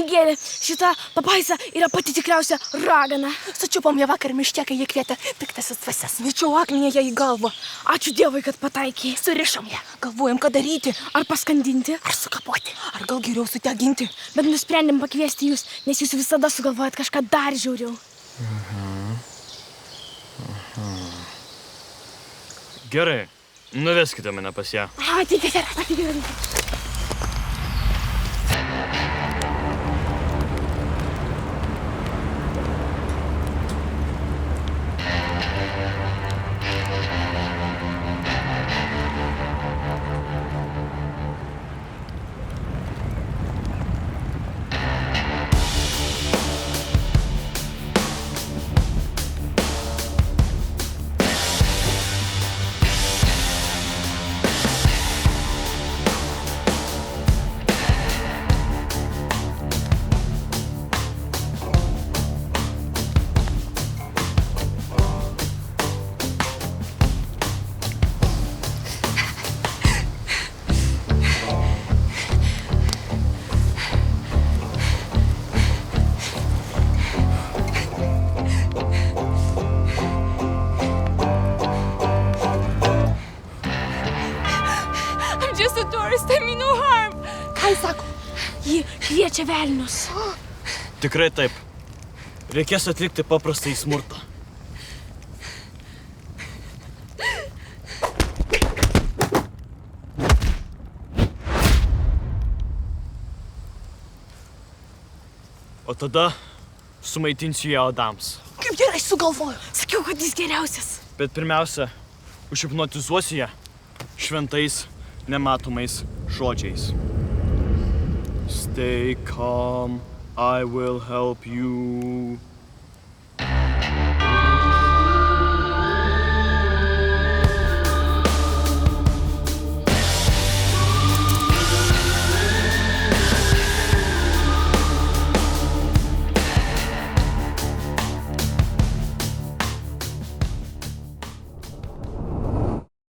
Migeli, šita papaisa yra pati tikriausia ragana. Sučiupom ją vakar miške, kai jie kvietė piktasis dvasias. Vyčiau akmenį ją į galvą. Ačiū Dievui, kad pataikiai. Surišom ją. Galvojom, ką daryti. Ar paskandinti? Ar sukapoti. Ar gal geriau sudeginti. Bet nusprendėm pakviesti jūs, nes jūs visada sugalvojat kažką dar žiauriau. Gerai, nuveskite mane pas ją. Ateikite. Just a tourist, I mean no harm. Ką jis sako? Ji kviečia velnius. Tikrai taip. Reikės atlikti paprastą į smurtą. O tada sumaitinsiu ją odams. Kaip gerai sugalvoju. Sakiau, kad jis geriausias. Bet pirmiausia, užhipnotizuosiu ją šventais, nematomais žodžiais. Stay calm, I will help you.